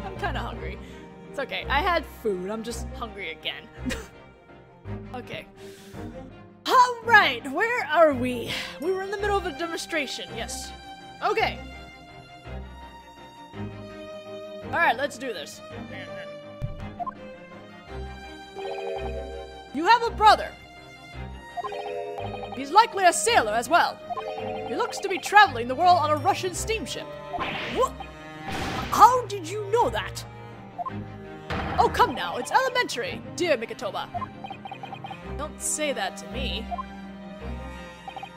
I'm kinda hungry. It's okay, I had food, I'm just hungry again. Okay. Alright, where are we? We were in the middle of a demonstration, yes. Okay. Alright, let's do this. You have a brother. He's likely a sailor as well. He looks to be traveling the world on a Russian steamship. What? How did you know that? Oh, come now, it's elementary, dear Mikitoba. Don't say that to me.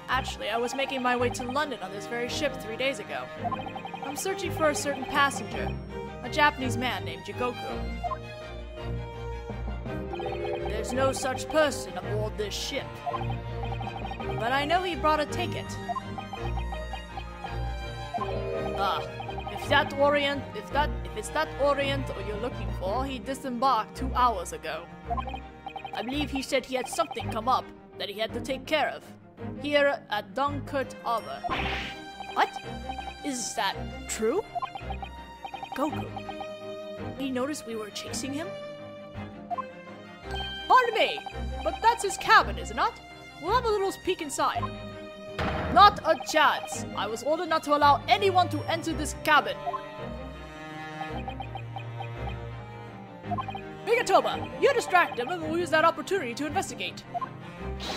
Actually, I was making my way to London on this very ship 3 days ago. I'm searching for a certain passenger, a Japanese man named Gyakuten. There's no such person aboard this ship. But I know he brought a ticket. If it's that Oriental you're looking for, he disembarked 2 hours ago. I believe he said he had something come up that he had to take care of, here at Dunkirk Harbor. What? Is that true? Goku, he noticed we were chasing him? Pardon me, but that's his cabin, is it not? We'll have a little peek inside. Not a chance. I was ordered not to allow anyone to enter this cabin. Mikitoba, you distract him and we'll use that opportunity to investigate.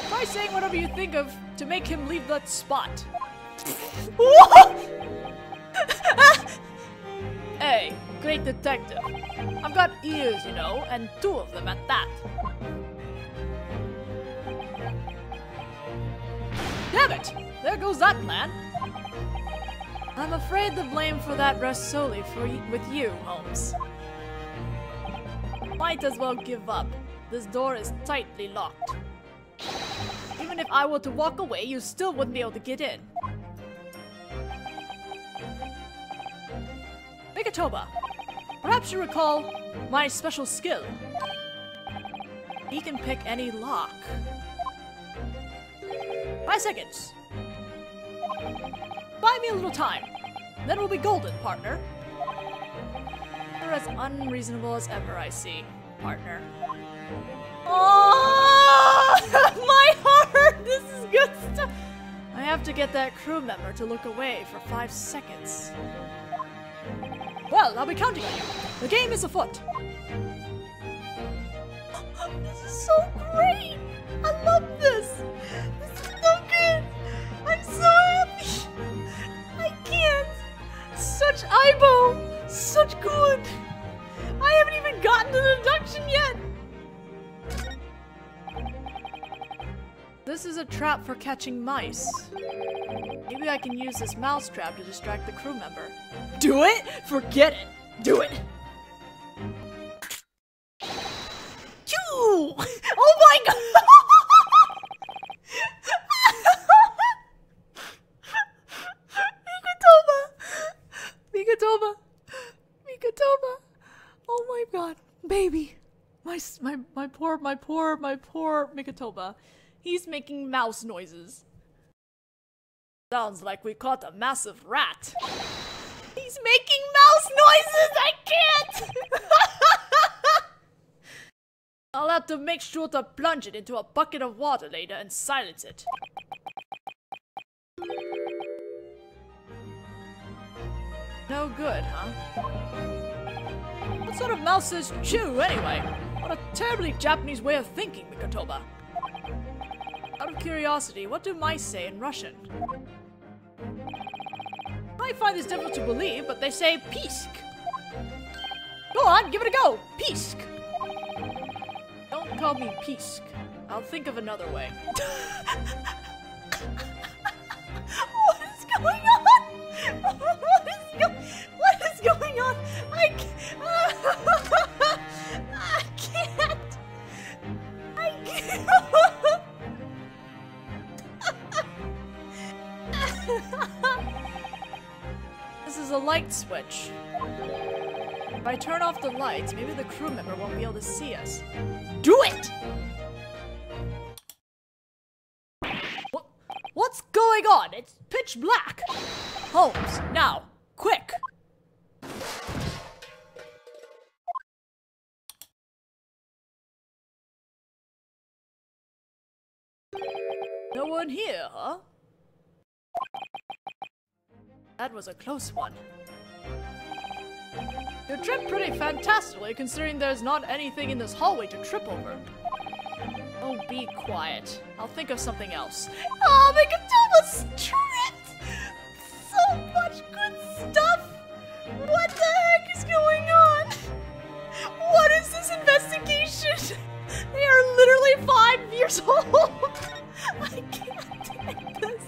Try saying whatever you think of to make him leave that spot. Hey, great detective. I've got ears, you know, and 2 of them at that. Damn it! There goes that plan. I'm afraid the blame for that rests solely with you, Holmes. Might as well give up. This door is tightly locked. Even if I were to walk away, you still wouldn't be able to get in. Mikitoba, perhaps you recall my special skill. He can pick any lock. 5 seconds. Buy me a little time. Then we'll be golden, partner. You're as unreasonable as ever, I see, partner. Oh, my heart! This is good stuff. I have to get that crew member to look away for 5 seconds. Well, I'll be counting on you. The game is afoot. This is so great! I love this! This is so good! I'm so happy! I can't! Such Aibo! Such good! I haven't even gotten to the deduction yet! This is a trap for catching mice. Maybe I can use this mouse trap to distract the crew member. Do it? Forget it! Do it! Choo! Oh my god! Mikitoba! Mikitoba! Oh my god, baby! My poor Mikitoba. He's making mouse noises. Sounds like we caught a massive rat. He's making mouse noises! I can't! I'll have to make sure to plunge it into a bucket of water later and silence it. No good, huh? What sort of mouse says chew, anyway? What a terribly Japanese way of thinking, Mikitoba. Out of curiosity, what do mice say in Russian? I find this difficult to believe, but they say pisk. Go on, give it a go! Pisk! Don't call me pisk. I'll think of another way. What is going on? What is going on? I can't. This is a light switch. If I turn off the lights, maybe the crew member won't be able to see us. Do it! What's going on? It's pitch black! Holmes, now, quick! No one here, huh? That was a close one. You tripped pretty fantastically considering there's not anything in this hallway to trip over. Oh, be quiet. I'll think of something else. Oh, Mikatoma's tripped! So much good stuff! What the heck is going on? What is this investigation? They are literally 5 years old! I can't take this.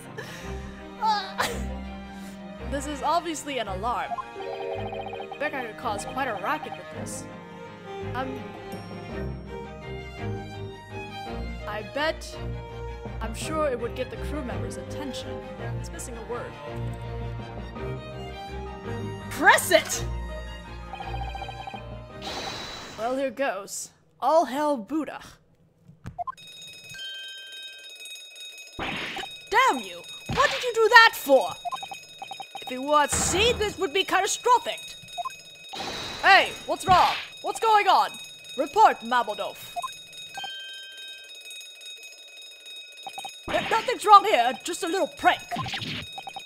This is obviously an alarm. I bet I could cause quite a racket with this. I'm sure it would get the crew members' attention. It's missing a word. Press it! Well, here goes. All hail Buddha. Damn you! What did you do that for? If it were at sea, this would be catastrophic. Hey, what's wrong? What's going on? Report, Mabodov. Nothing's wrong here, just a little prank.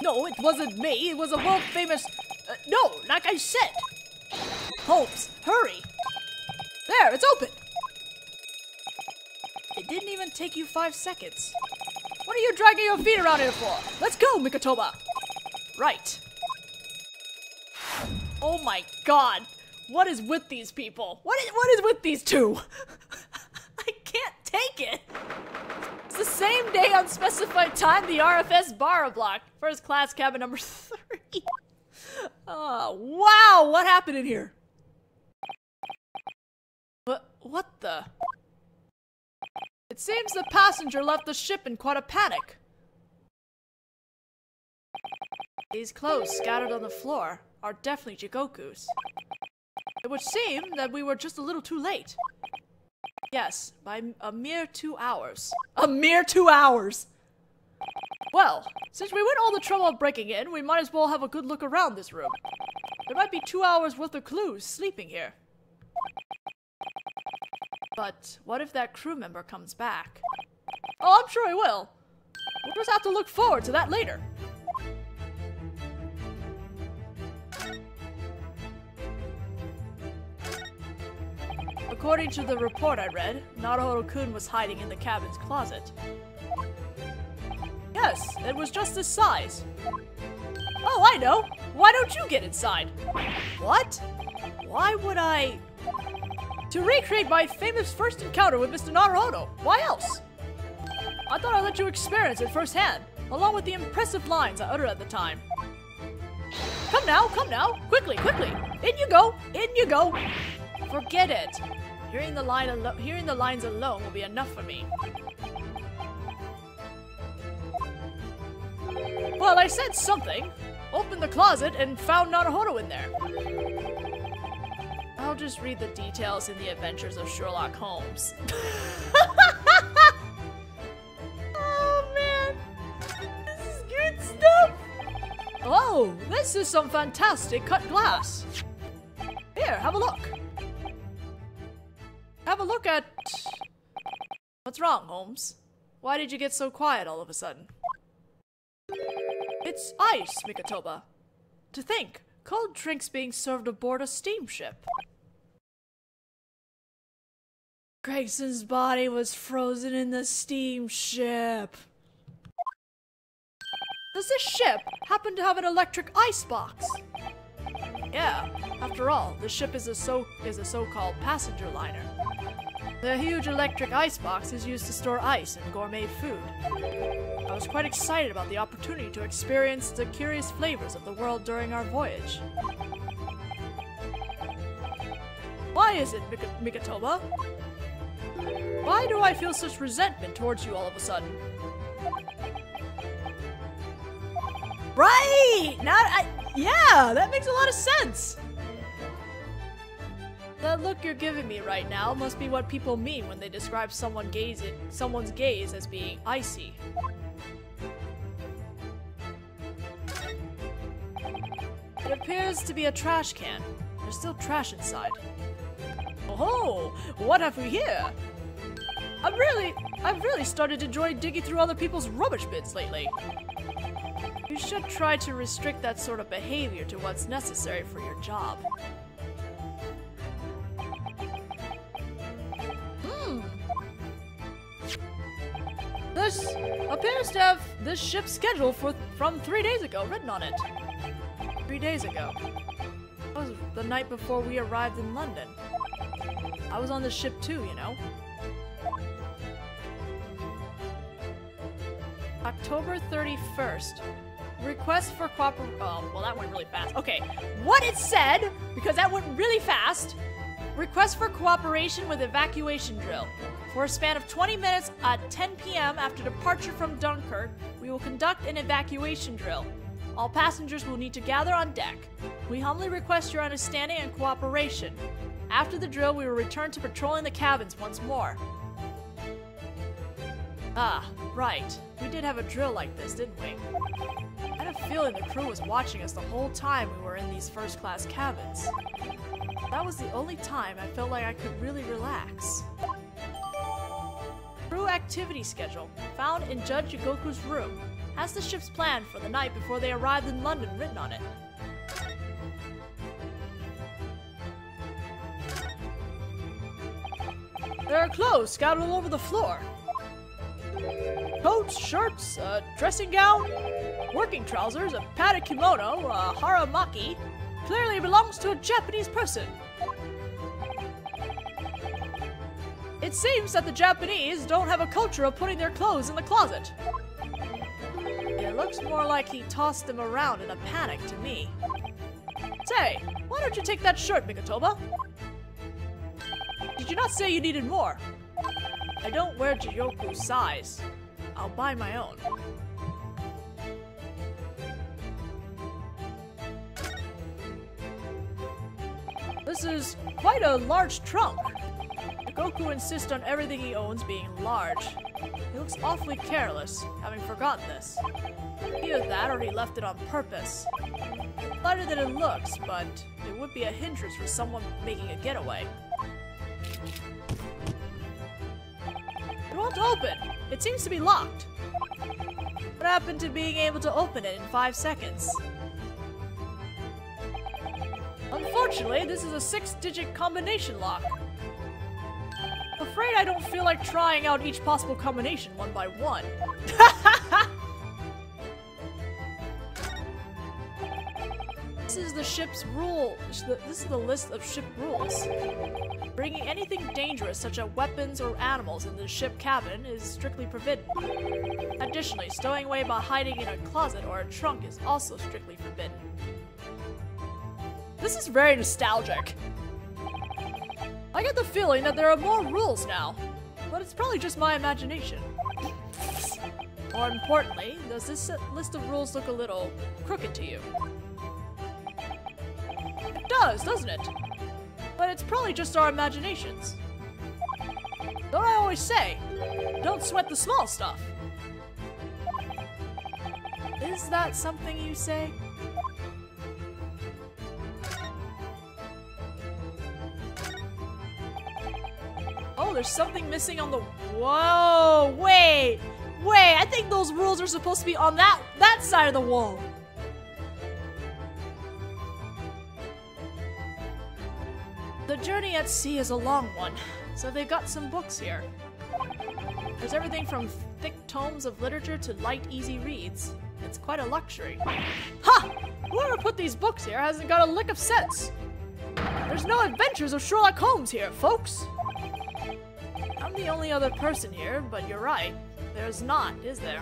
No, it wasn't me, it was a world-famous... no, like I said. Holmes, hurry. There, it's open. It didn't even take you 5 seconds. What are you dragging your feet around here for? Let's go, Mikatoma. Right. Oh my god. What is with these people? What is with these two? I can't take it. It's the same day unspecified time the RFS bar blocked. First class cabin number 3. Oh, wow. What happened in here? What the? It seems the passenger left the ship in quite a panic. These clothes scattered on the floor are definitely Jigoku's. It would seem that we were just a little too late. Yes, by a mere 2 hours. A mere 2 hours! Well, since we went all the trouble of breaking in, we might as well have a good look around this room. There might be 2 hours worth of clues sleeping here. But what if that crew member comes back? Oh, I'm sure he will. We'll just have to look forward to that later. According to the report I read, Naruhodō-kun was hiding in the cabin's closet. Yes, it was just this size. Oh, I know! Why don't you get inside? What? Why would I... To recreate my famous first encounter with Mr. Naruhodō. Why else? I thought I'd let you experience it firsthand, along with the impressive lines I uttered at the time. Come now, quickly, quickly! In you go, in you go! Forget it. Hearing the lines alone will be enough for me. Well, I said something. Opened the closet and found Naruhodō in there. I'll just read the details in the Adventures of Sherlock Holmes. Oh man, this is good stuff. Oh, this is some fantastic cut glass. Here, have a look. Have a look at... What's wrong, Holmes? Why did you get so quiet all of a sudden? It's ice, Mikatoba. To think, cold drinks being served aboard a steamship. Gregson's body was frozen in the steamship. Does this ship happen to have an electric icebox? Yeah, after all, the ship is a so-called passenger liner. The huge electric icebox is used to store ice and gourmet food. I was quite excited about the opportunity to experience the curious flavors of the world during our voyage. Why is it, Mikatoba? Why do I feel such resentment towards you all of a sudden? Right! Yeah, that makes a lot of sense! That look you're giving me right now must be what people mean when they describe someone's gaze as being icy. It appears to be a trash can. There's still trash inside. Oh, what have we here? I've really started to enjoy digging through other people's rubbish bins lately. You should try to restrict that sort of behavior to what's necessary for your job. This appears to have this ship's schedule from 3 days ago written on it. 3 days ago. That was the night before we arrived in London. I was on the ship too, you know. October 31st. Request for cooperation. Oh, well, that went really fast. Okay, what it said, because that went really fast. Request for cooperation with evacuation drill. For a span of 20 minutes at 10 p.m. after departure from Dunkirk, we will conduct an evacuation drill. All passengers will need to gather on deck. We humbly request your understanding and cooperation. After the drill, we will return to patrolling the cabins once more. Ah, right. We did have a drill like this, didn't we? I had a feeling the crew was watching us the whole time we were in these first-class cabins. That was the only time I felt like I could really relax. Crew activity schedule, found in Judge Yagoku's room, has the ship's plan for the night before they arrived in London written on it. There are clothes scattered all over the floor. Coats, shirts, a dressing gown, working trousers, a padded kimono, a haramaki. Clearly belongs to a Japanese person. It seems that the Japanese don't have a culture of putting their clothes in the closet. It looks more like he tossed them around in a panic to me. Say, why don't you take that shirt, Mikotoba? Did you not say you needed more? I don't wear Jiyoku's size. I'll buy my own. This is quite a large trunk. Goku insists on everything he owns being large. He looks awfully careless, having forgotten this. Either that or he left it on purpose. Lighter than it looks, but it would be a hindrance for someone making a getaway. It won't open. It seems to be locked. What happened to being able to open it in 5 seconds? Unfortunately, this is a 6-digit combination lock. I'm afraid I don't feel like trying out each possible combination one by one. This is the ship's rule. This is the list of ship rules. Bringing anything dangerous, such as weapons or animals, into the ship cabin is strictly forbidden. Additionally, stowing away by hiding in a closet or a trunk is also strictly forbidden. This is very nostalgic. I get the feeling that there are more rules now, but it's probably just my imagination. More importantly, does this list of rules look a little crooked to you? It does, doesn't it? But it's probably just our imaginations. Don't I always say, don't sweat the small stuff? Is that something you say? Oh, there's something missing on the... Whoa! Wait! Wait! I think those rules are supposed to be on that side of the wall! The journey at sea is a long one, so they've got some books here. There's everything from thick tomes of literature to light, easy reads. It's quite a luxury. Ha! Whoever put these books here hasn't got a lick of sense! There's no adventures of Sherlock Holmes here, folks! I'm the only other person here, but you're right. There's not, is there?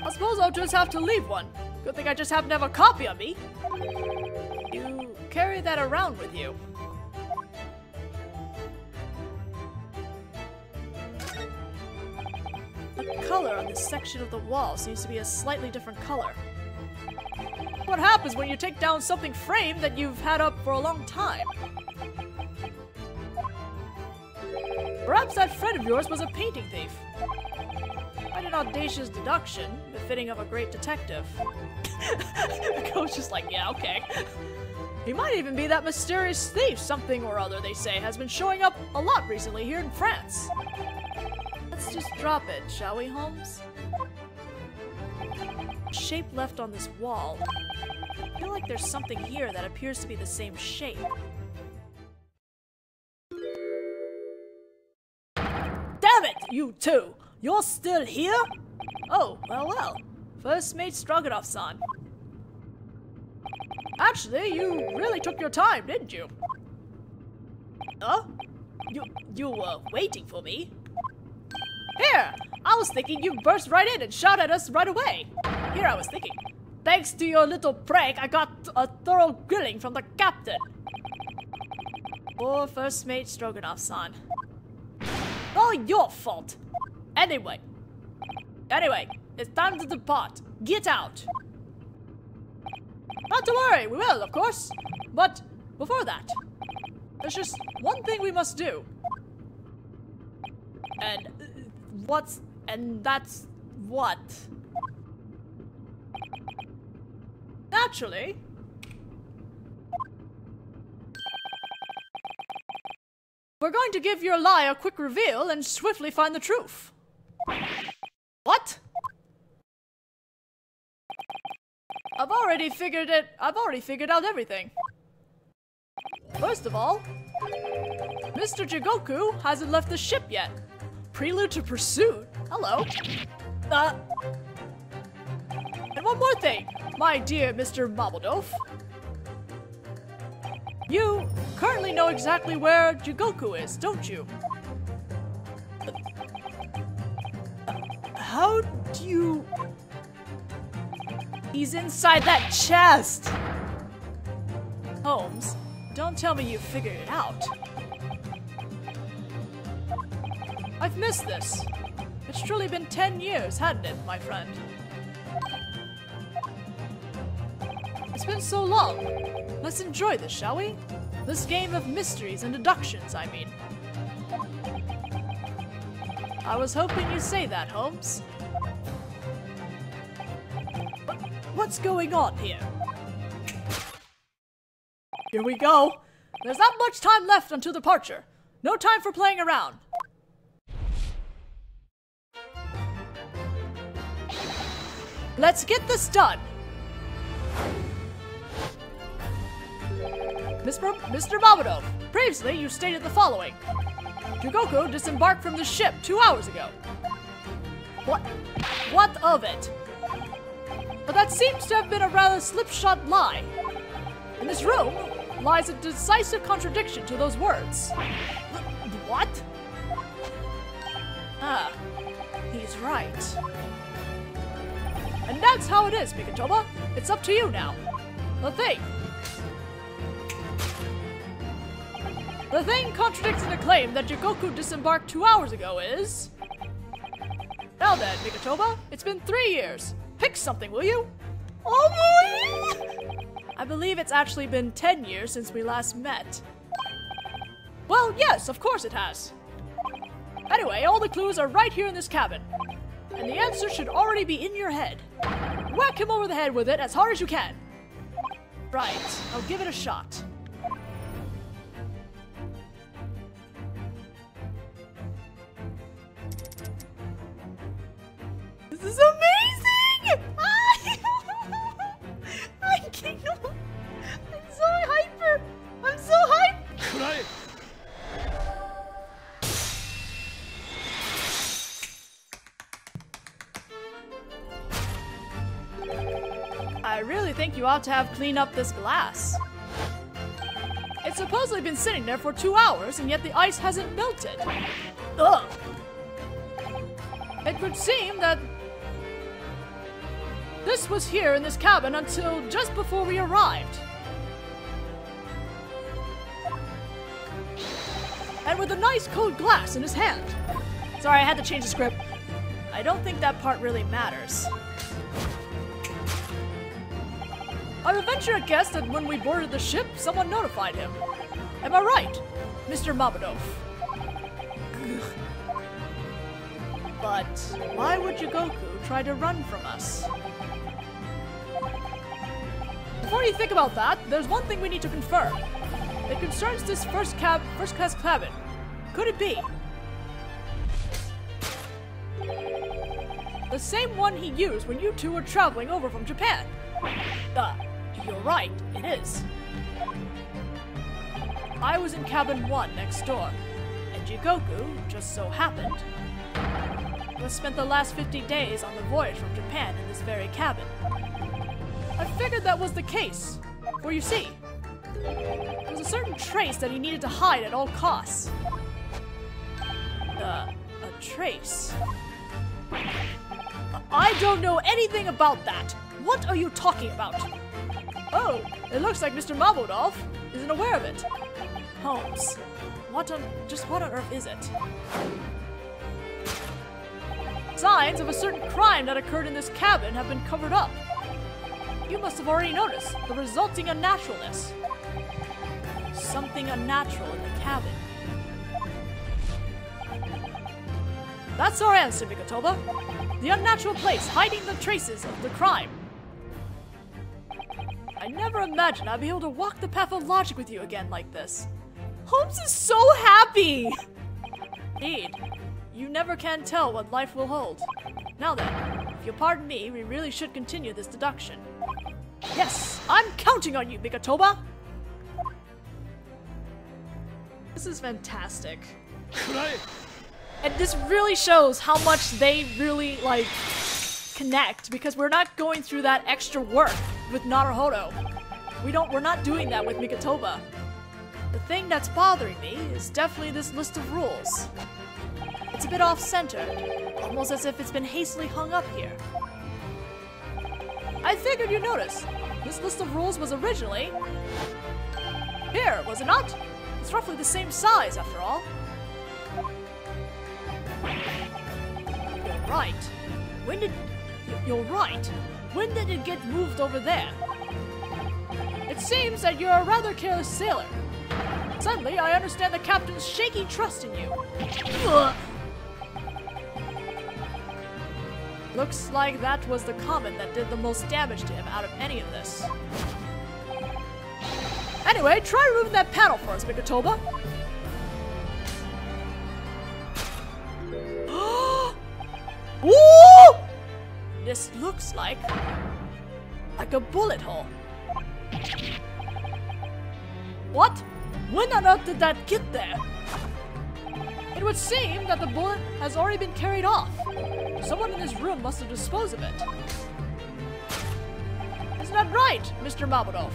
I suppose I'll just have to leave one. Good thing I just happen to have a copy of me. You carry that around with you. The color on this section of the wall seems to be a slightly different color. What happens when you take down something framed that you've had up for a long time? Perhaps that friend of yours was a painting thief. Quite an audacious deduction, befitting of a great detective. The coach is like, yeah, okay. He might even be that mysterious thief something or other they say has been showing up a lot recently here in France. Let's just drop it, shall we, Holmes? Shape left on this wall. I feel like there's something here that appears to be the same shape. Damn it, you two! You're still here? Oh, well. First mate Stroganoff-san. Actually, you really took your time, didn't you? Huh? You were waiting for me? Here! I was thinking you'd burst right in and shout at us right away. Here I was thinking, thanks to your little prank, I got a thorough grilling from the captain. Poor first mate Stroganoff-san. All your fault. Anyway, it's time to depart. Get out. Not to worry, we will, of course. But before that, there's just one thing we must do. And that's what? Naturally, we're going to give your lie a quick reveal and swiftly find the truth. What? I've already figured out everything. First of all, Mr. Jigoku hasn't left the ship yet. Prelude to pursuit? Hello. And one more thing, my dear Mr. Mamoudou. You currently know exactly where Jigoku is, don't you? How do you... He's inside that chest! Holmes, don't tell me you figured it out. I've missed this. It's truly been 10 years, hadn't it, my friend? It's been so long. Let's enjoy this, shall we? This game of mysteries and deductions, I mean. I was hoping you'd say that, Holmes. What's going on here? Here we go. There's not much time left until departure. No time for playing around. Let's get this done. Mr. Mamoudou, previously you stated the following. Jigoku disembarked from the ship 2 hours ago. What of it? But that seems to have been a rather slipshod lie. In this room lies a decisive contradiction to those words. What? Ah, he's right. And that's how it is, Mikatoba. It's up to you now. The thing contradicting the claim that Jigoku disembarked 2 hours ago is... Now then, Mikatoba, it's been 3 years. Pick something, will you? Oh boy! I believe it's actually been 10 years since we last met. Well, yes, of course it has. Anyway, all the clues are right here in this cabin. And the answer should already be in your head. Whack him over the head with it as hard as you can. Right, I'll give it a shot. This is amazing! I can't. I'm so hyper. I'm so hyped. I really think you ought to have cleaned up this glass. It's supposedly been sitting there for 2 hours, and yet the ice hasn't melted. Ugh. It would seem that this was here in this cabin until just before we arrived. And with a nice cold glass in his hand. Sorry, I had to change the script. I don't think that part really matters. I would venture a guess that when we boarded the ship, someone notified him. Am I right, Mr. Mamoudou? But why would Jigoku try to run from us? before you think about that, there's one thing we need to confirm. It concerns this first-class cabin. Could it be the same one he used when you two were traveling over from Japan? You're right, it is. I was in cabin 1 next door, and Gyakuten, just so happened, was spent the last 50 days on the voyage from Japan in this very cabin. I figured that was the case, for you see, there was a certain trace that he needed to hide at all costs. A trace? I don't know anything about that. What are you talking about? Oh, it looks like Mr. Naruhodō isn't aware of it. Holmes, what on earth is it? Signs of a certain crime that occurred in this cabin have been covered up. You must have already noticed the resulting unnaturalness. Something unnatural in the cabin. That's our answer, Mikotoba. The unnatural place hiding the traces of the crime. I never imagined I'd be able to walk the path of logic with you again like this. Holmes is so happy! Indeed, you never can tell what life will hold. Now then, if you'll pardon me, we really should continue this deduction. Yes, I'm counting on you, Mikotoba! This is fantastic. And this really shows how much they really, like, connect, because we're not going through that extra work with Naruhodō. We're not doing that with Mikotoba. The thing that's bothering me is definitely this list of rules. It's a bit off-centered, almost as if it's been hastily hung up here. I figured you'd notice. This list of rules was originally here, was it not? It's roughly the same size, after all. You're right. You're right. When did it get moved over there? It seems that you're a rather careless sailor. Suddenly, I understand the captain's shaky trust in you. Ugh. Looks like that was the comment that did the most damage to him out of any of this. Anyway, try removing that panel for us, Mikotoba. Woo! This looks like a bullet hole. What? When on earth did that get there? It would seem that the bullet has already been carried off. Someone in this room must have disposed of it. Isn't that right, Mr. Naruhodō?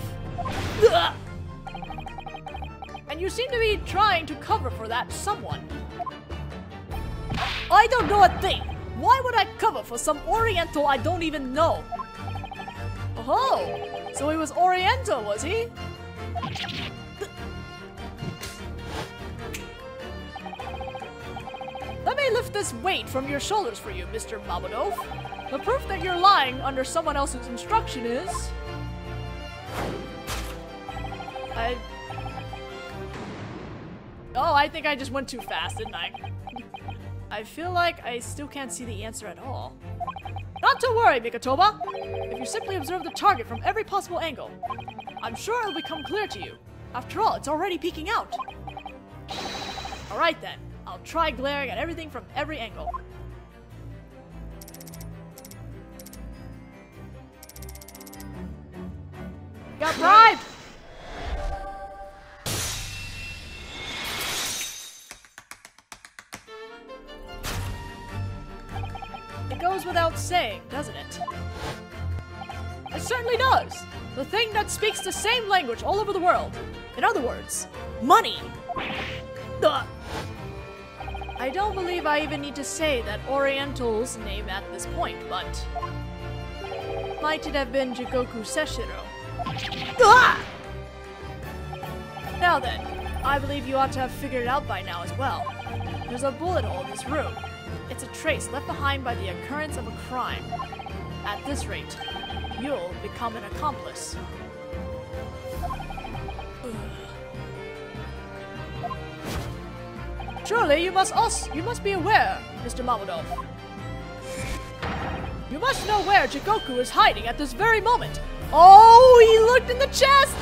And you seem to be trying to cover for that someone. I don't know a thing. Why would I cover for some Oriental I don't even know? Oh, so he was Oriental, was he? Let me lift this weight from your shoulders for you, Mr. Naruhodō. The proof that you're lying under someone else's instruction is... Oh, I think I just went too fast, didn't I? I feel like I still can't see the answer at all. Not to worry, Mikotoba. If you simply observe the target from every possible angle, I'm sure it'll become clear to you. After all, it's already peeking out. Alright then, I'll try glaring at everything from every angle. Got bribed! It goes without saying, doesn't it? It certainly does! The thing that speaks the same language all over the world. In other words, money! Ugh. I don't believe I even need to say that Oriental's name at this point, but... might it have been Jigoku Seshiro? Ugh! Now then, I believe you ought to have figured it out by now as well. There's a bullet hole in this room. It's a trace left behind by the occurrence of a crime. At this rate, you'll become an accomplice. Surely you must be aware, Mr. Naruhodō. You must know where Jigoku is hiding at this very moment. Oh, he looked in the chest!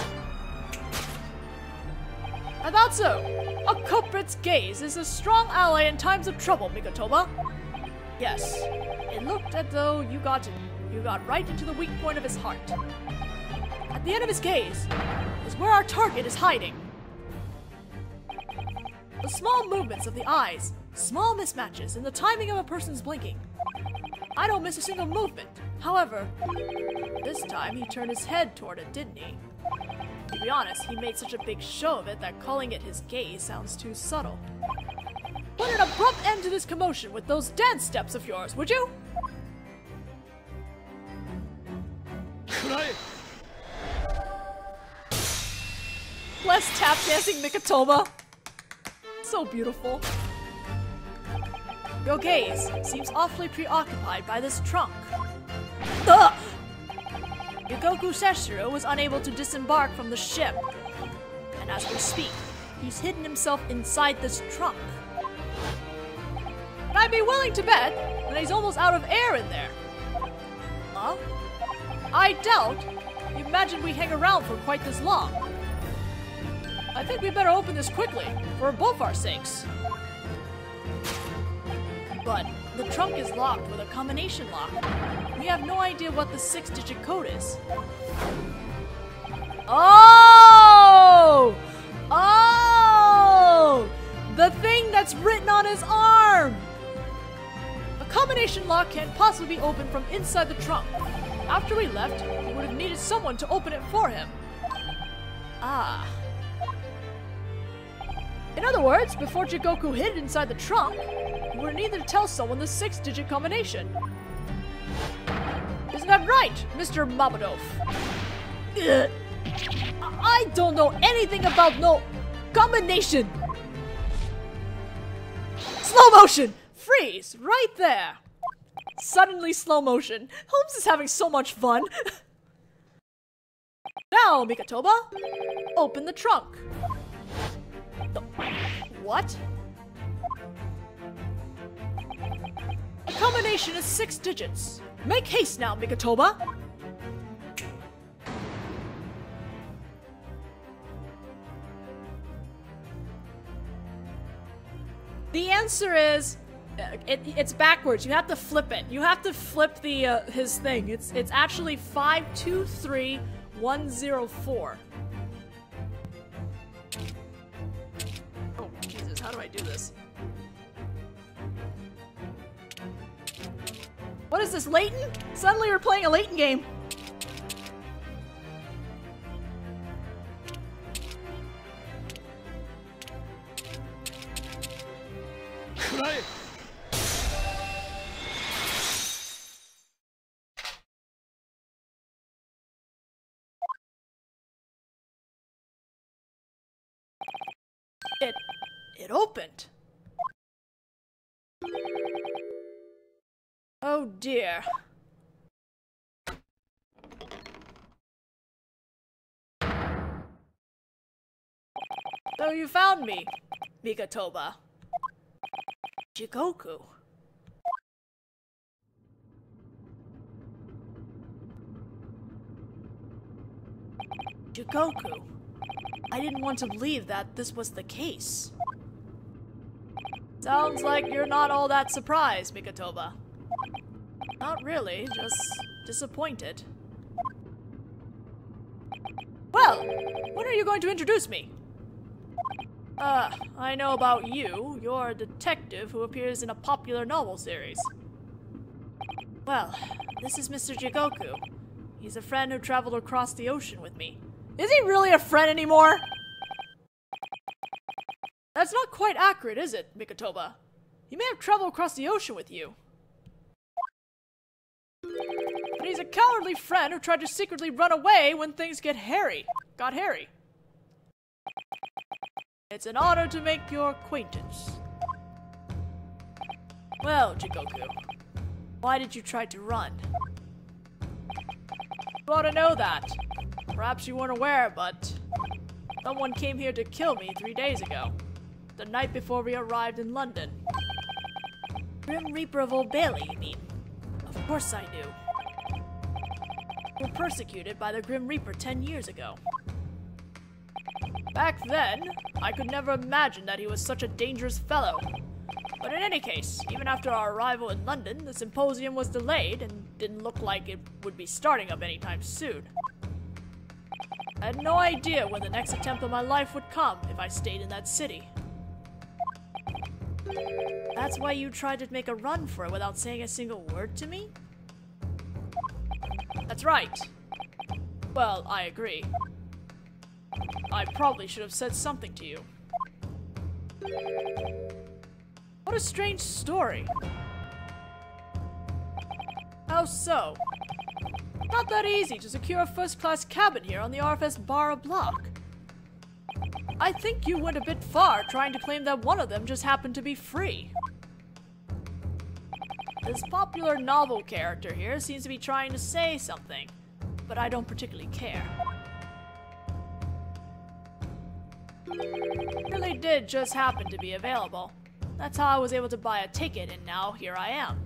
I thought so. A culprit's gaze is a strong ally in times of trouble, Mikotoba. Yes, it looked as though you got right into the weak point of his heart. At the end of his gaze is where our target is hiding. The small movements of the eyes, small mismatches in the timing of a person's blinking. I don't miss a single movement. However, this time he turned his head toward it, didn't he? To be honest, he made such a big show of it that calling it his gaze sounds too subtle. Put an abrupt end to this commotion with those dance steps of yours, would you? Bless tap dancing Mikotoba. So beautiful. Your gaze seems awfully preoccupied by this trunk. Ugh! Yugoku Seshiro was unable to disembark from the ship. And as we speak, he's hidden himself inside this trunk. And I'd be willing to bet that he's almost out of air in there. Huh? I doubt you imagined we hang around for quite this long. I think we better open this quickly, for both our sakes. But the trunk is locked with a combination lock. We have no idea what the 6-digit code is. Oh! Oh! The thing that's written on his arm! A combination lock can't possibly be opened from inside the trunk. After we left, we would have needed someone to open it for him. Ah. In other words, before Jigoku hid inside the trunk, we would need to tell someone the 6-digit combination. Isn't that right, Mr. Mamadov? Ugh. I don't know anything about no combination! Slow motion! Freeze! Right there! Suddenly slow motion. Holmes is having so much fun. Now, Mikotoba, open the trunk. What? The combination is 6 digits. Make haste now, Mikotoba. The answer is, it's backwards. You have to flip it. You have to flip the his thing. It's actually 523104. Oh Jesus! How do I do this? What is this, Layton? Suddenly we're playing a Layton game. It opened. Oh dear. So you found me, Mikotoba. Jigoku. Jigoku. I didn't want to believe that this was the case. Sounds like you're not all that surprised, Mikotoba. Not really, just disappointed. Well, when are you going to introduce me? I know about you. You're a detective who appears in a popular novel series. Well, this is Mr. Jigoku. He's a friend who traveled across the ocean with me. Is he really a friend anymore? That's not quite accurate, is it, Mikotoba? He may have traveled across the ocean with you. But he's a cowardly friend who tried to secretly run away when things got hairy. It's an honor to make your acquaintance. Well, Jigoku, why did you try to run? You ought to know that. Perhaps you weren't aware, but someone came here to kill me 3 days ago. The night before we arrived in London. Grim Reaper of Old Bailey, you mean? Of course I knew. were persecuted by the Grim Reaper 10 years ago. Back then, I could never imagine that he was such a dangerous fellow. But in any case, even after our arrival in London, the symposium was delayed and didn't look like it would be starting up anytime soon. I had no idea when the next attempt on my life would come if I stayed in that city. That's why you tried to make a run for it without saying a single word to me? That's right. Well, I agree. I probably should have said something to you. What a strange story. How so? Not that easy to secure a first-class cabin here on the RFS Barra block. I think you went a bit far trying to claim that one of them just happened to be free. This popular novel character here seems to be trying to say something, but I don't particularly care. It really did just happen to be available. That's how I was able to buy a ticket, and now here I am.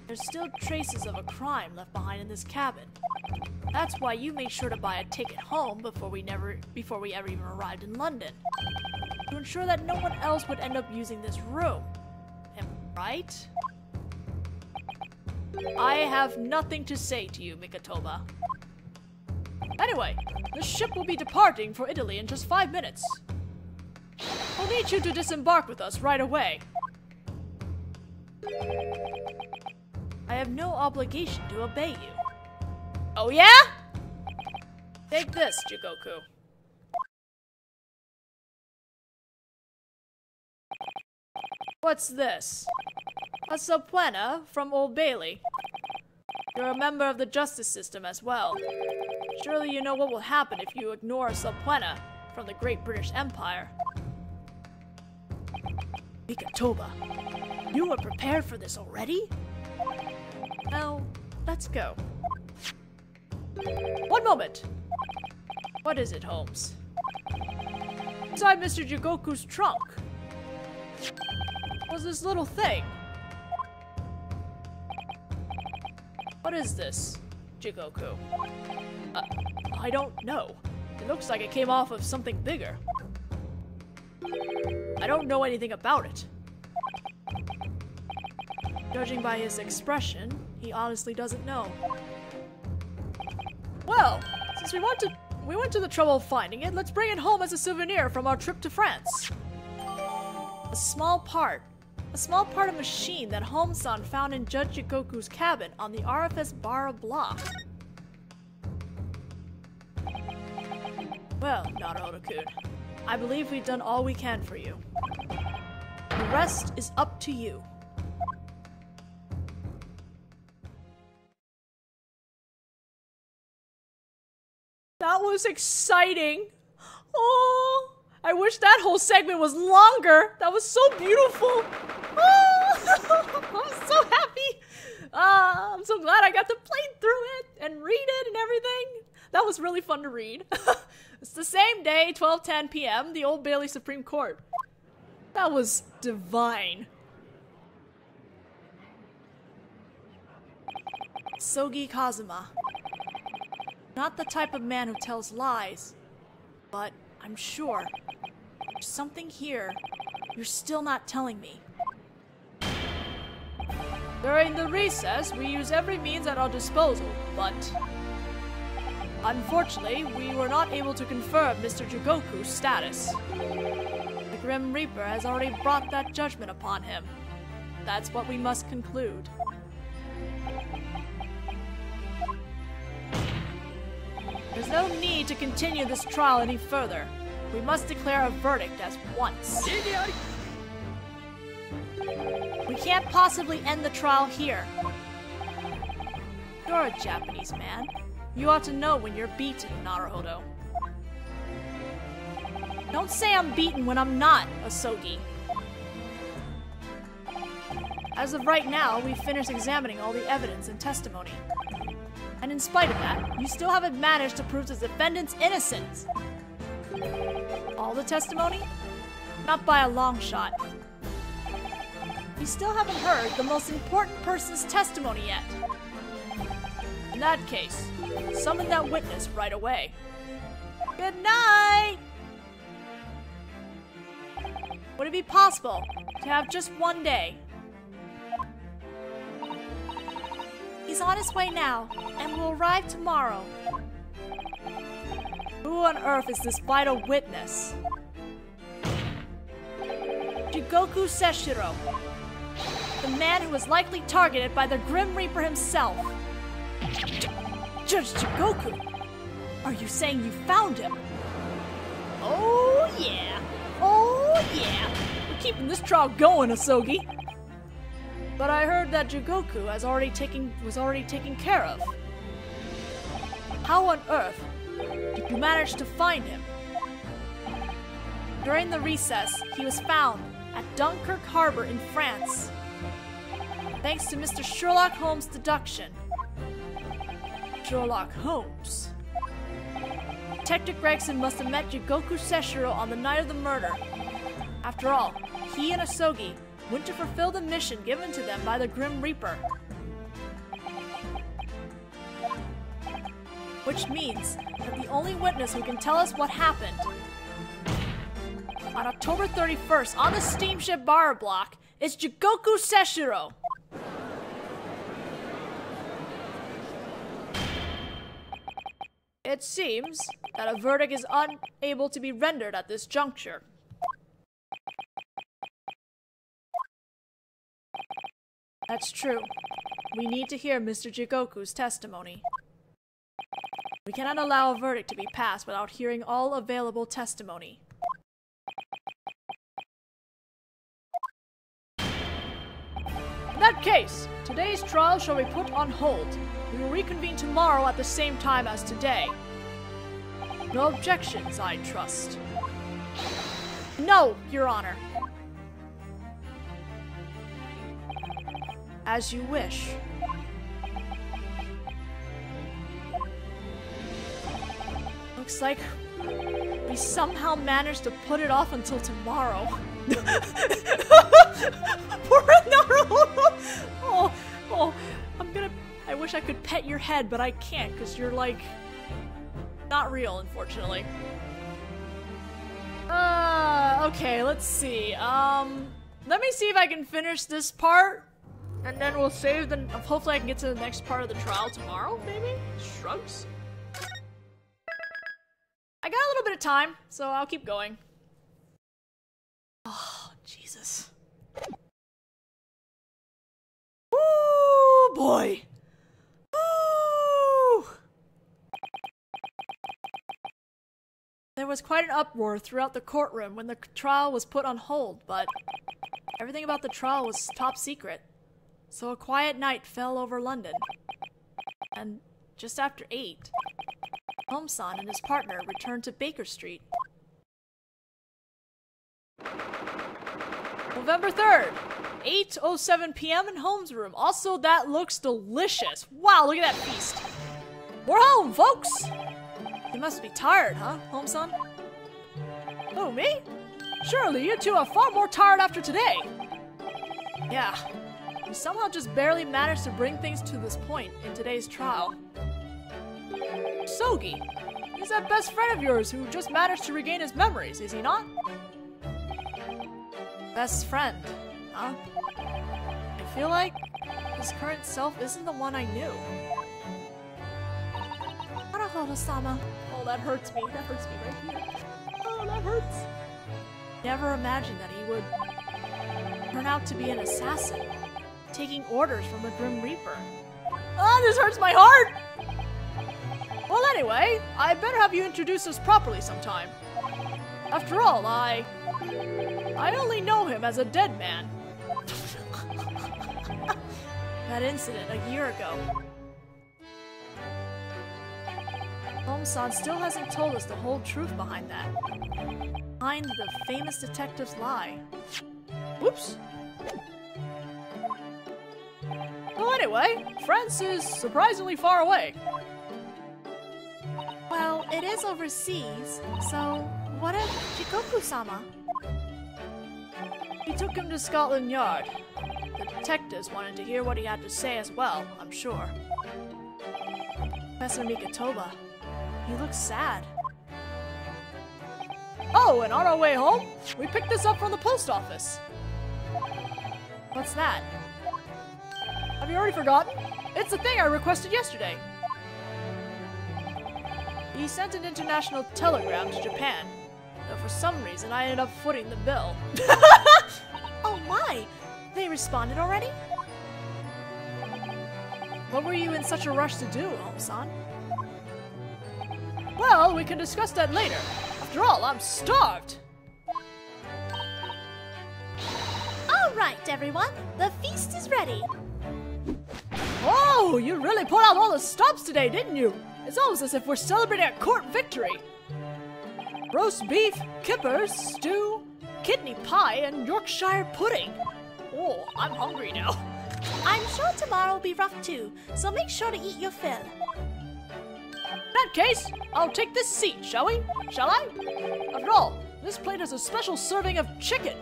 There's still traces of a crime left behind in this cabin. That's why you made sure to buy a ticket home before we ever even arrived in London. To ensure that no one else would end up using this room. Am I right? I have nothing to say to you, Mikatoba. Anyway, the ship will be departing for Italy in just 5 minutes. We'll need you to disembark with us right away. I have no obligation to obey you. Oh yeah? Take this, Gyakuten. What's this? A subpoena from Old Bailey. You're a member of the justice system as well. Surely you know what will happen if you ignore a subpoena from the Great British Empire. Mikatoba, you were prepared for this already? Now, let's go. One moment! What is it, Holmes? Inside Mr. Gyakut's trunk was this little thing. What is this, Gyakuten? I don't know. It looks like it came off of something bigger. I don't know anything about it. Judging by his expression, he honestly doesn't know. Well, since we went to the trouble of finding it, let's bring it home as a souvenir from our trip to France. A small part of machine that Holmes-san found in Judge Gyakut's cabin on the RFS Barra block. Well, Naruhodō-kun, I believe we've done all we can for you. The rest is up to you. That was exciting. Oh, I wish that whole segment was longer. That was so beautiful. Oh, I'm so happy. I'm so glad I got to play through it and read it and everything. That was really fun to read. It's the same day, 12:10 p.m., the Old Bailey Supreme Court. That was divine. Sogi Kazuma. Not the type of man who tells lies, but I'm sure there's something here you're still not telling me. During the recess, we use every means at our disposal, but unfortunately, we were not able to confirm Mr. Gyakut's status. The Grim Reaper has already brought that judgment upon him. That's what we must conclude. There's no need to continue this trial any further. We must declare a verdict at once. We can't possibly end the trial here. You're a Japanese man. You ought to know when you're beaten, Naruhodō. Don't say I'm beaten when I'm not, Asogi. As of right now, we've finished examining all the evidence and testimony. And in spite of that, you still haven't managed to prove the defendant's innocence. All the testimony? Not by a long shot. You still haven't heard the most important person's testimony yet. In that case, summon that witness right away. Good night! Would it be possible to have just one day? He's on his way now, and will arrive tomorrow. Who on earth is this vital witness? Jigoku Seshiro, the man who was likely targeted by the Grim Reaper himself. Judge Jigoku, are you saying you found him? Oh yeah! Oh yeah! We're keeping this trial going, Asogi. But I heard that Jigoku was already taken care of. How on earth did you manage to find him? During the recess, he was found at Dunkirk Harbor in France. Thanks to Mr. Sherlock Holmes' deduction. Sherlock Holmes? Detective Gregson must have met Jigoku Seshiro on the night of the murder. After all, he and Asogi went to fulfill the mission given to them by the Grim Reaper. Which means that the only witness who can tell us what happened on October 31st on the steamship bar block is Jigoku Seshiro. It seems that a verdict is unable to be rendered at this juncture. That's true. We need to hear Mr. Jigoku's testimony. We cannot allow a verdict to be passed without hearing all available testimony. In that case, today's trial shall be put on hold. We will reconvene tomorrow at the same time as today. No objections, I trust. No, Your Honor. As you wish. Looks like we somehow managed to put it off until tomorrow. Poor Naruhodō! Oh, I wish I could pet your head, but I can't because you're like not real, unfortunately. Okay, let's see. Let me see if I can finish this part, and then we'll save the. Hopefully, I can get to the next part of the trial tomorrow. Maybe shrugs. I got a little bit of time, so I'll keep going. Oh, Jesus. Ooh, boy. Ooh. There was quite an uproar throughout the courtroom when the trial was put on hold, but everything about the trial was top secret. So a quiet night fell over London. And just after 8, Holmes-san and his partner returned to Baker Street. November 3rd, 8:07 p.m. in Holmes' room. Also, that looks delicious. Wow, look at that feast. We're home, folks! You must be tired, huh, Holmes-san? Oh, me? Surely you two are far more tired after today. Yeah, we somehow just barely managed to bring things to this point in today's trial. Sogi, he's that best friend of yours who just managed to regain his memories, is he not? Best friend, huh? I feel like his current self isn't the one I knew. Naruhodō-sama. Oh, that hurts me. That hurts me right here. Oh, that hurts. Never imagined that he would turn out to be an assassin, taking orders from the Grim Reaper. Oh, this hurts my heart! Well, anyway, I better have you introduce us properly sometime. After all, I only know him as a dead man. That incident a year ago. Holmes-san still hasn't told us the whole truth behind that. Behind the famous detective's lie. Whoops. Well, anyway, France is surprisingly far away. Well, it is overseas, so what if Jigoku-sama? He took him to Scotland Yard. The detectives wanted to hear what he had to say as well, I'm sure. Professor Mikotoba. He looks sad. Oh, and on our way home, we picked this up from the post office. What's that? Have you already forgotten? It's the thing I requested yesterday. He sent an international telegram to Japan, though for some reason I ended up footing the bill. Oh my! They responded already? What were you in such a rush to do, Home-san? Well, we can discuss that later. After all, I'm starved! Alright, everyone, the feast is ready. Oh, you really pulled out all the stops today, didn't you? It's almost as if we're celebrating a court victory. Roast beef, kippers, stew, kidney pie, and Yorkshire pudding. Oh, I'm hungry now. I'm sure tomorrow will be rough too, so make sure to eat your fill. In that case, I'll take this seat, shall we? Shall I? After all, this plate has a special serving of chicken.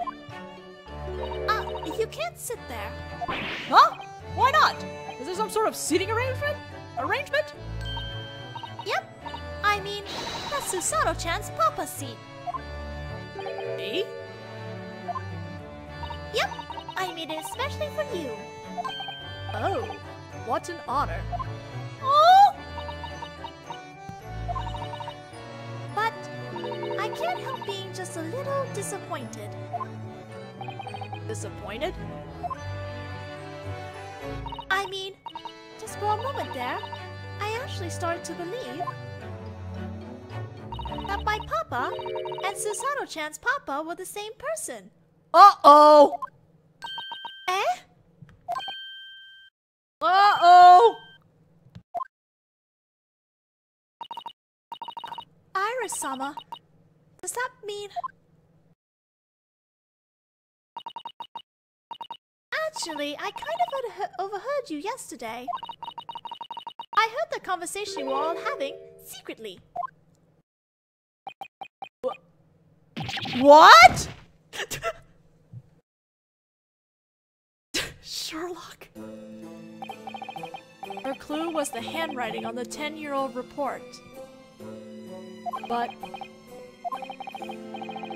You can't sit there. Huh? Why not? Is there some sort of seating arrangement? Yep. I mean, that's Susato-chan's Papa's seat. Me? Yep. I made it especially for you. Oh, what an honor. Oh! But I can't help being just a little disappointed. Disappointed? I mean, just for a moment there, I actually started to believe that my Papa and Susato-chan's Papa were the same person. Uh-oh! Eh? Uh-oh! Iris-sama, does that mean... Actually, I kind of overheard you yesterday. I heard the conversation you were all having secretly. What? Sherlock. Her clue was the handwriting on the 10-year-old report. But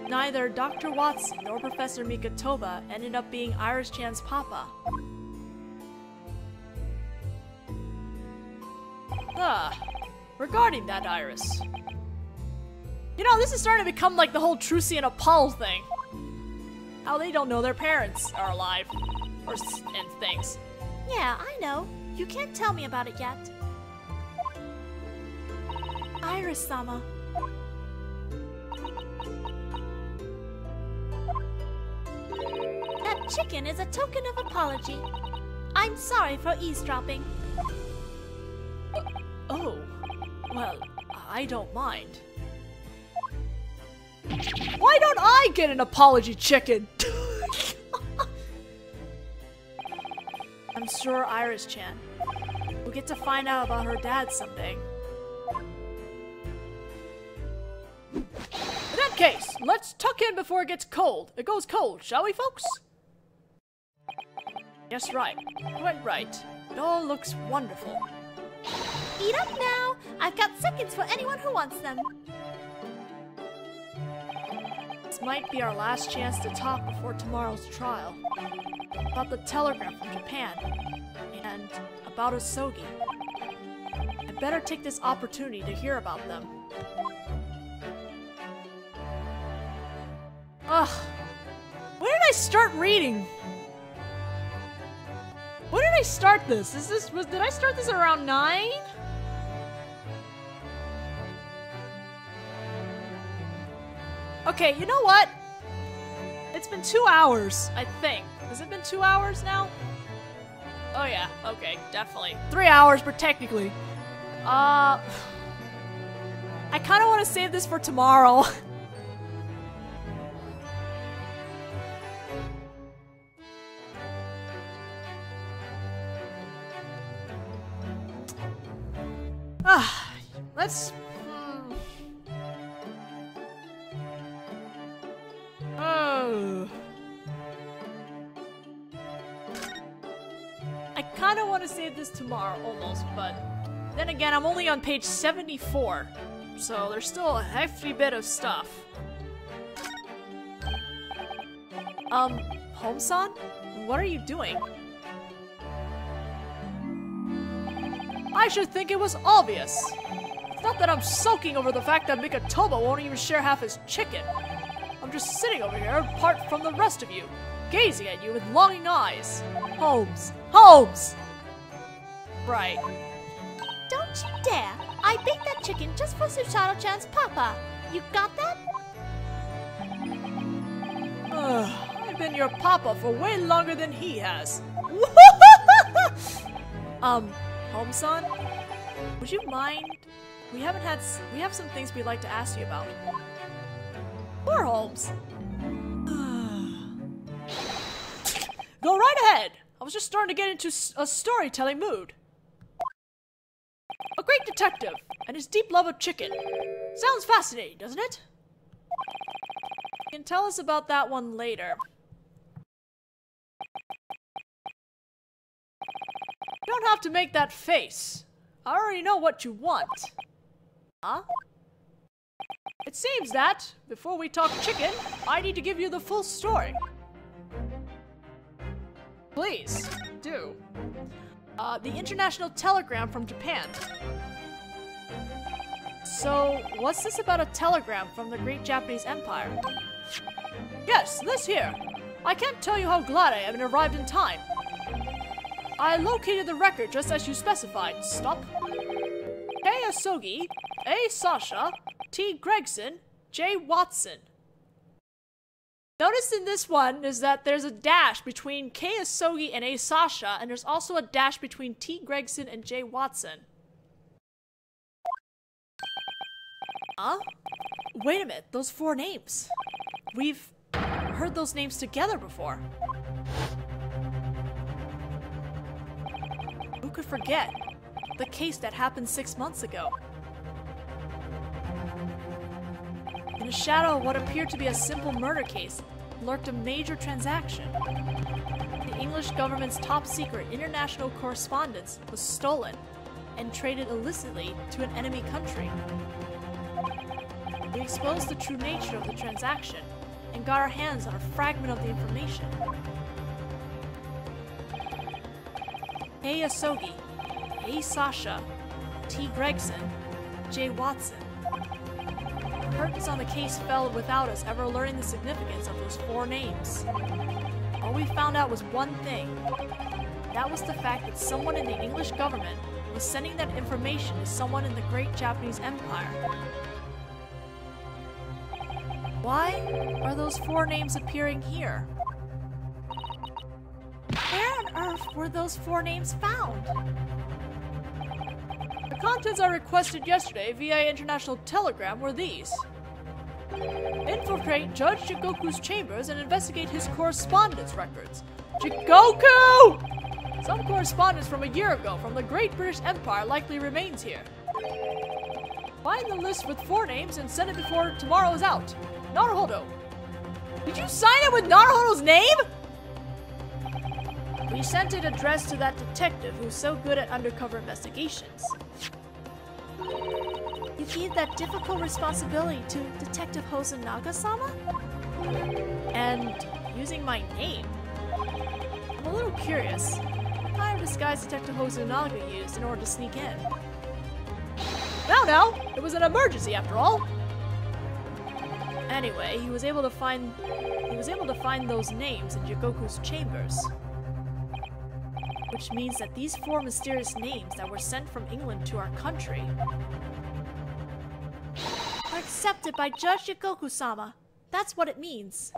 neither Dr. Watson nor Professor Mikotoba ended up being Iris-chan's Papa. Regarding that, Iris. You know, this is starting to become like the whole Trucy and Apollo thing. How they don't know their parents are alive. And things. Yeah, I know. You can't tell me about it yet. Iris-sama. That chicken is a token of apology. I'm sorry for eavesdropping. Oh, well, I don't mind. Why don't I get an apology chicken? I'm sure Iris-chan will get to find out about her dad someday. In that case, let's tuck in before it gets cold. It goes cold, shall we, folks? Yes, right. Quite right. It all looks wonderful. Eat up now! I've got seconds for anyone who wants them. This might be our last chance to talk before tomorrow's trial. About the telegram from Japan. And about Asogi. I'd better take this opportunity to hear about them. Ugh. When did I start reading? When did I start this? Did I start this around 9? Okay, you know what? It's been 2 hours, I think. Has it been 2 hours now? Oh yeah, okay, definitely. 3 hours, but technically. I kinda wanna save this for tomorrow. Let's... Oh... I kinda want to save this tomorrow, almost, but... Then again, I'm only on page 74, so there's still a hefty bit of stuff. Home-san? What are you doing? I should think it was obvious. It's not that I'm sulking over the fact that Mikatoba won't even share half his chicken. I'm just sitting over here apart from the rest of you, gazing at you with longing eyes. Holmes! Holmes! Right. Don't you dare! I baked that chicken just for Susanoo-chan's papa. You got that? I've been your papa for way longer than he has. Home-san? Would you mind? We have some things we'd like to ask you about. Poor Holmes. Go right ahead! I was just starting to get into a storytelling mood. A great detective and his deep love of chicken. Sounds fascinating, doesn't it? You can tell us about that one later. You don't have to make that face. I already know what you want. Huh? It seems that, before we talk chicken, I need to give you the full story. Please, do. The international telegram from Japan. So, what's this about a telegram from the Great Japanese Empire? Yes, this here. I can't tell you how glad I am it arrived in time. I located the record just as you specified. Stop. K. Asogi, A. Sasha, T. Gregson, J. Watson. Notice in this one is that there's a dash between K. Asogi and A. Sasha, and there's also a dash between T. Gregson and J. Watson. Huh? Wait a minute, those four names. We've heard those names together before. Who could forget the case that happened 6 months ago? In the shadow of what appeared to be a simple murder case lurked a major transaction. The English government's top-secret international correspondence was stolen and traded illicitly to an enemy country. We exposed the true nature of the transaction and got our hands on a fragment of the information. A. Asogi, A. Sasha, T. Gregson, J. Watson. The curtains on the case fell without us ever learning the significance of those four names. All we found out was one thing. That was the fact that someone in the English government was sending that information to someone in the Great Japanese Empire. Why are those four names appearing here? Where on earth were those four names found? The contents I requested yesterday via international telegram were these. Infiltrate Judge Jigoku's chambers and investigate his correspondence records. Jigoku! Some correspondence from a year ago from the Great British Empire likely remains here. Find the list with four names and send it before tomorrow is out. Naruhodō. Did you sign it with Naruhodō's name? We sent it addressed to that detective who's so good at undercover investigations. You gave that difficult responsibility to Detective Hosonaga-sama? And using my name? I'm a little curious. What kind of disguise Detective Hosonaga used in order to sneak in? Now, it was an emergency after all. Anyway, he was able to find those names in Jigoku's chambers. Which means that these four mysterious names that were sent from England to our country are accepted by Judge Jigoku-sama. That's what it means.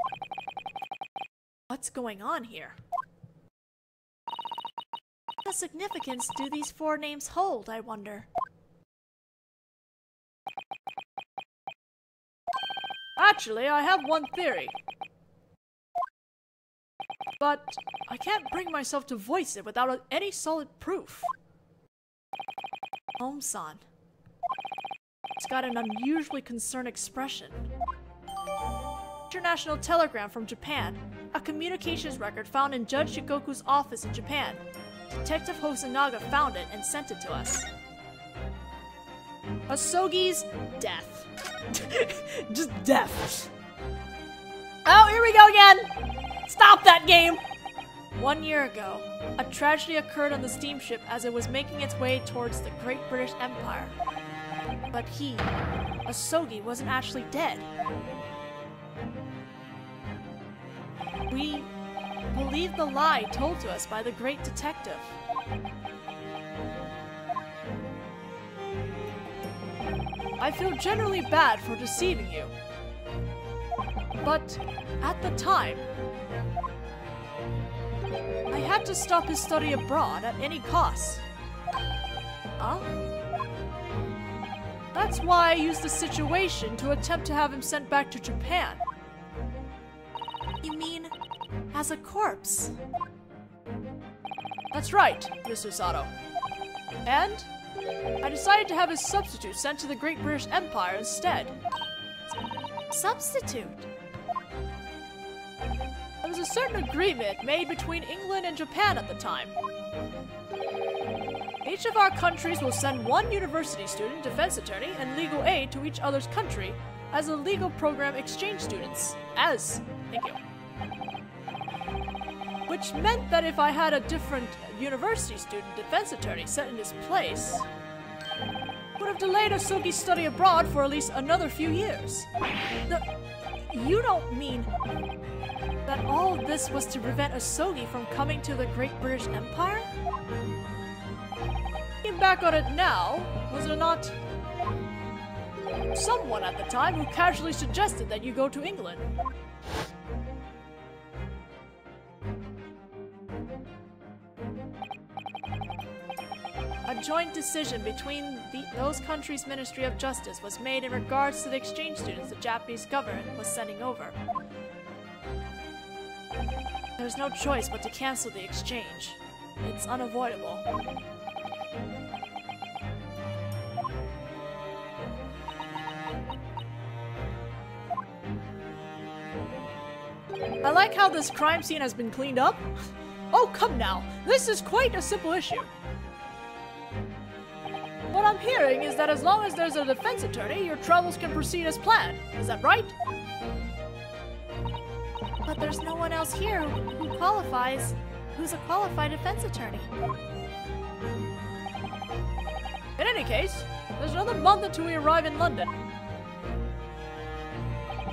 What's going on here? What significance do these four names hold, I wonder? Actually, I have one theory. But I can't bring myself to voice it without any solid proof. Home-san. It's got an unusually concerned expression. International telegram from Japan. A communications record found in Judge Jigoku's office in Japan. Detective Hosonaga found it and sent it to us. Asogi's death. Just death. Oh, here we go again! Stop that game! 1 year ago, a tragedy occurred on the steamship as it was making its way towards the Great British Empire. But he, Asogi, wasn't actually dead. We believed the lie told to us by the great detective. I feel generally bad for deceiving you. But at the time, I had to stop his study abroad at any cost. Huh? That's why I used the situation to attempt to have him sent back to Japan. You mean as a corpse? That's right, Mr. Sato. And I decided to have his substitute sent to the Great British Empire instead. Substitute? There was a certain agreement made between England and Japan at the time. Each of our countries will send one university student, defense attorney, and legal aid to each other's country as a legal program exchange students. Thank you. Which meant that if I had a different university student defense attorney set in his place, would have delayed Asogi's study abroad for at least another few years. You don't mean that all this was to prevent Asogi from coming to the Great British Empire? Looking back on it now, was it not someone at the time who casually suggested that you go to England? A joint decision between those countries' Ministry of Justice was made in regards to the exchange students the Japanese government was sending over. There's no choice but to cancel the exchange. It's unavoidable. I like how this crime scene has been cleaned up. Oh, come now. This is quite a simple issue. What I'm hearing is that as long as there's a defense attorney, your travels can proceed as planned. Is that right? But there's no one else here who's a qualified defense attorney. In any case, there's another month until we arrive in London.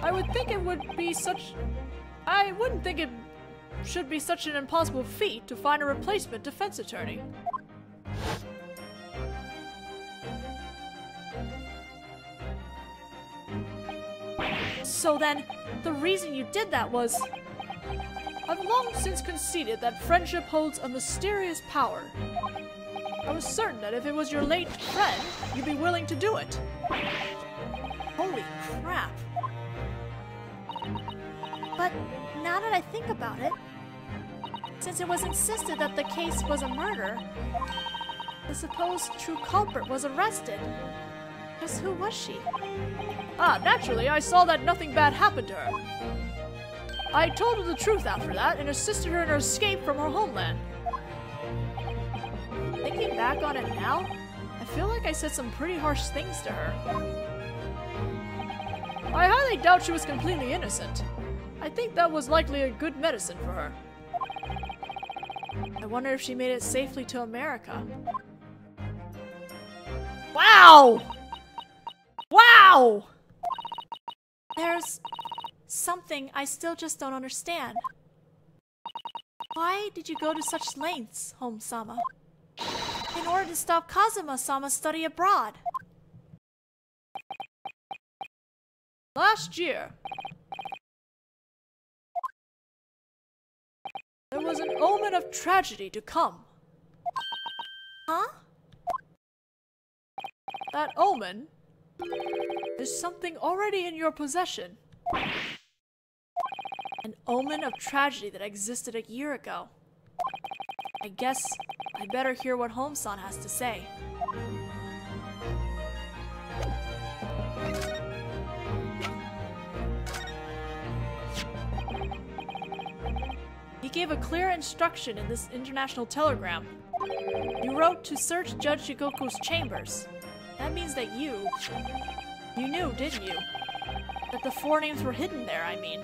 I wouldn't think it should be such an impossible feat to find a replacement defense attorney. So then, the reason you did that was... I've long since conceded that friendship holds a mysterious power. I was certain that if it was your late friend, you'd be willing to do it. Holy crap. But now that I think about it, since it was insisted that the case was a murder, the supposed true culprit was arrested. Just who was she? Naturally, I saw that nothing bad happened to her. I told her the truth after that and assisted her in her escape from her homeland. Thinking back on it now, I feel like I said some pretty harsh things to her. I highly doubt she was completely innocent. I think that was likely a good medicine for her. I wonder if she made it safely to America. Wow! Wow! There's something I still just don't understand. Why did you go to such lengths, Home-sama, in order to stop Kazuma-sama's study abroad? Last year, there was an omen of tragedy to come. Huh? That omen is something already in your possession. An omen of tragedy that existed a year ago. I guess I better hear what Home-san has to say. He gave a clear instruction in this international telegram. You wrote to search Judge Shigoku's chambers, That means that you knew, didn't you? That the 4 names were hidden there, I mean.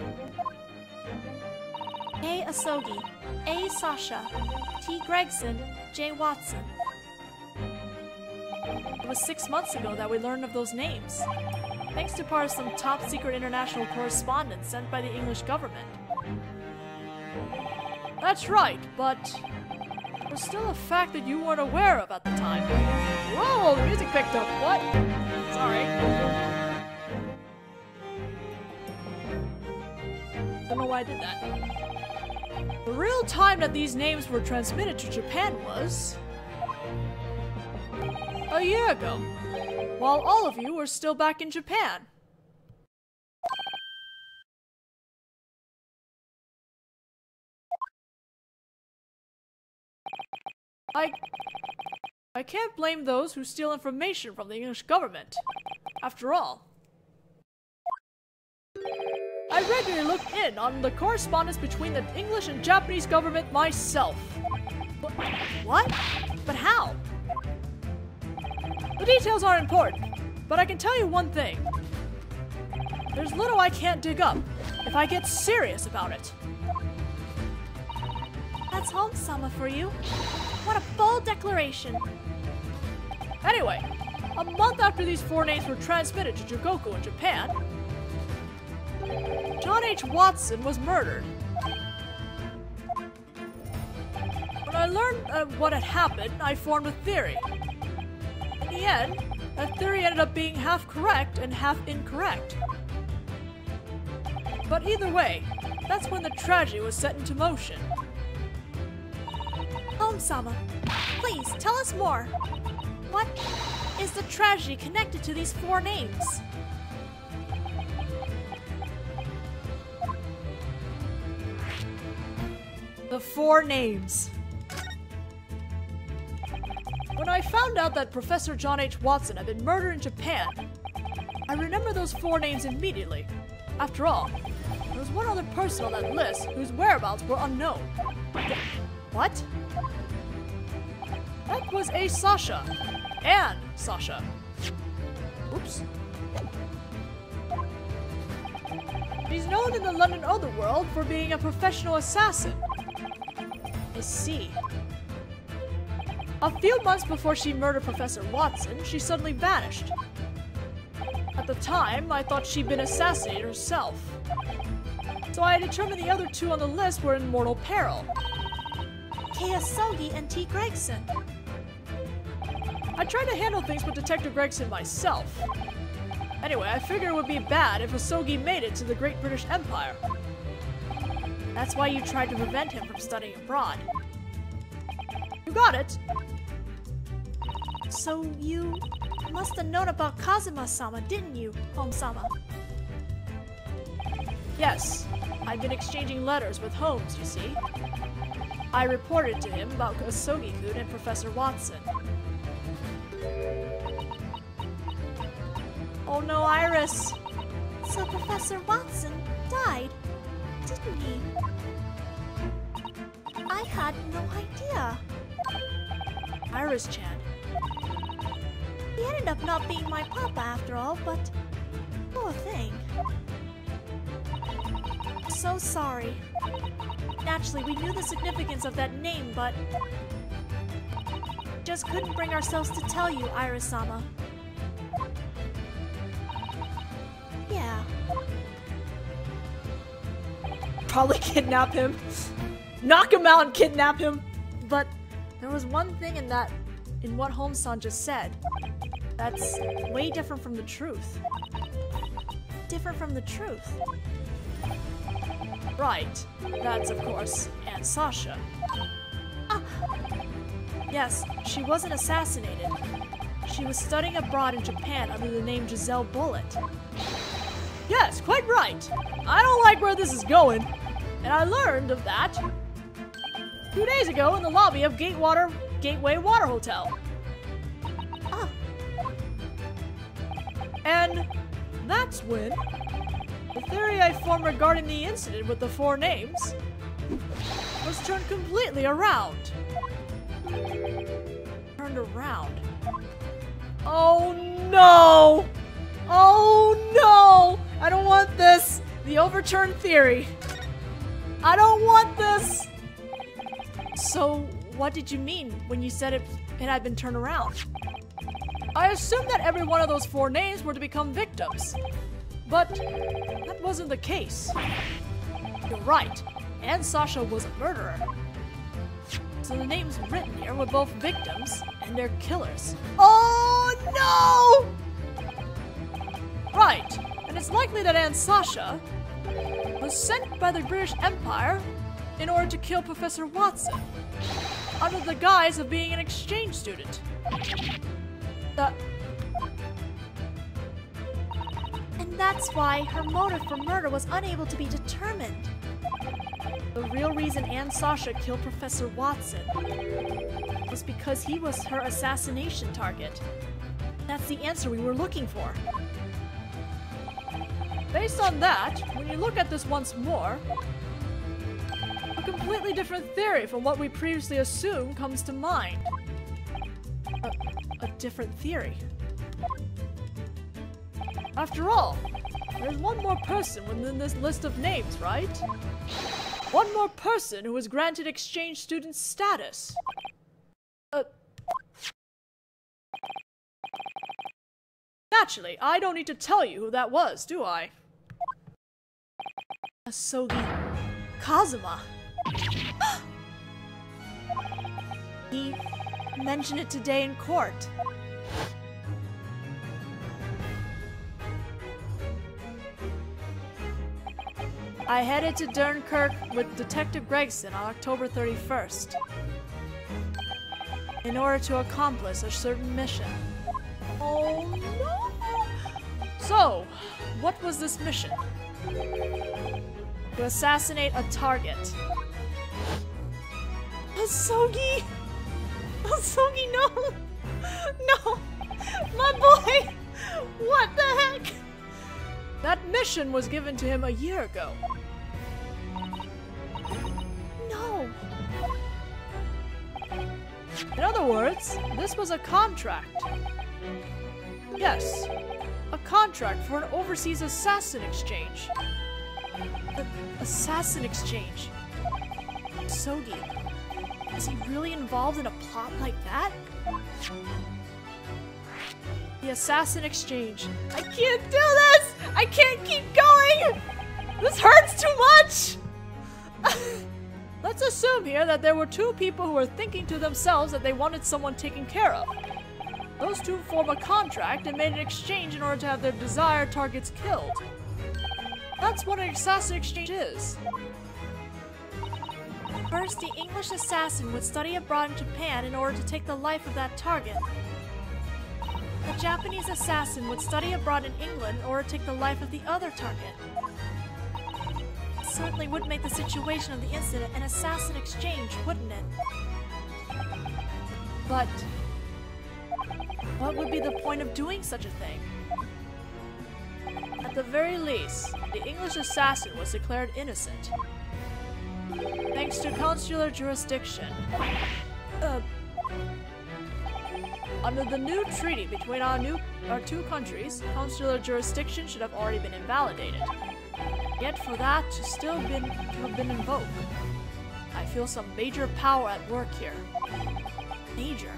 A. Asogi, A. Sasha, T. Gregson, J. Watson. It was 6 months ago that we learned of those names, thanks to part of some top-secret international correspondence sent by the English government. That's right, but it was still a fact that you weren't aware of at the time. Whoa, the music picked up. What? Sorry. Don't know why I did that. The real time that these names were transmitted to Japan was a year ago, while all of you were still back in Japan. I can't blame those who steal information from the English government. After all, I regularly look in on the correspondence between the English and Japanese government myself. What? But how? The details aren't important, but I can tell you one thing. There's little I can't dig up if I get serious about it. That's home-sama for you. What a bold declaration. Anyway, a month after these 4 names were transmitted to Jugoku in Japan, John H. Watson was murdered. When I learned what had happened, I formed a theory. In the end, that theory ended up being half correct and half incorrect. But either way, that's when the tragedy was set into motion. Home-sama, please tell us more. What is the tragedy connected to these 4 names? The 4 names. When I found out that Professor John H. Watson had been murdered in Japan, I remember those 4 names immediately. After all, there was one other person on that list whose whereabouts were unknown. What? That was a Sasha. And Sasha. Oops. He's known in the London underworld for being a professional assassin. I see. A few months before she murdered Professor Watson, she suddenly vanished. At the time, I thought she'd been assassinated herself. So I determined the other 2 on the list were in mortal peril. K. Asogi and T. Gregson. I tried to handle things with Detective Gregson myself. Anyway, I figured it would be bad if Asogi made it to the Great British Empire. That's why you tried to prevent him from studying abroad. You got it! So you must have known about Kazuma-sama, didn't you, Home-sama? Yes, I've been exchanging letters with Holmes, you see. I reported to him about Asogi-kun and Professor Watson. Oh no, Iris! So Professor Watson died, didn't he? I had no idea. Iris-chan. He ended up not being my papa after all, but poor thing. So sorry. Naturally, we knew the significance of that name, but just couldn't bring ourselves to tell you, Iris-sama. Yeah. Probably kidnap him. Knock him out and kidnap him. But there was one thing in what Holmes-san just said that's way different from the truth. Different from the truth? Right. That's, of course, Aunt Sasha. Yes, she wasn't assassinated. She was studying abroad in Japan under the name Giselle Bullet. Yes, quite right. I don't like where this is going, and I learned of that 2 days ago in the lobby of Gateway Water Hotel. And that's when the theory I formed regarding the incident with the 4 names was turned completely around. Turned around. Oh no! Oh no! I don't want this! The overturned theory. I don't want this! So, what did you mean when you said it had been turned around? I assumed that every one of those 4 names were to become victims. But that wasn't the case. You're right. And Sasha was a murderer. So the names written here were both victims and they're killers. Oh no! Right. And it's likely that Aunt Sasha was sent by the British Empire in order to kill Professor Watson under the guise of being an exchange student. And that's why her motive for murder was unable to be determined. The real reason Aunt Sasha killed Professor Watson was because he was her assassination target. That's the answer we were looking for. Based on that, when you look at this once more, a completely different theory from what we previously assumed comes to mind. A different theory. After all, there's one more person within this list of names, right? One more person who was granted exchange student status. Naturally, I don't need to tell you who that was, do I? Asogi Kazuma. He mentioned it today in court. I headed to Dunkirk with Detective Gregson on October 31st in order to accomplish a certain mission. Oh no! So, what was this mission? To assassinate a target. Asogi! Asogi, no! No! My boy! What the heck? That mission was given to him a year ago. No! In other words, this was a contract. Yes, a contract for an overseas assassin exchange. Assassin exchange. Sogi, is he really involved in a plot like that? The assassin exchange. I can't do this! I can't keep going! This hurts too much! Let's assume here that there were 2 people who were thinking to themselves that they wanted someone taken care of. Those 2 form a contract and made an exchange in order to have their desired targets killed. That's what an assassin exchange is. First, the English assassin would study abroad in Japan in order to take the life of that target. The Japanese assassin would study abroad in England in order to take the life of the other target. It certainly would make the situation of the incident an assassin exchange, wouldn't it? But what would be the point of doing such a thing? At the very least, the English assassin was declared innocent. Thanks to consular jurisdiction. Under the new treaty between our 2 countries, consular jurisdiction should have already been invalidated. Yet for that to still have been invoked, I feel some major power at work here. Major.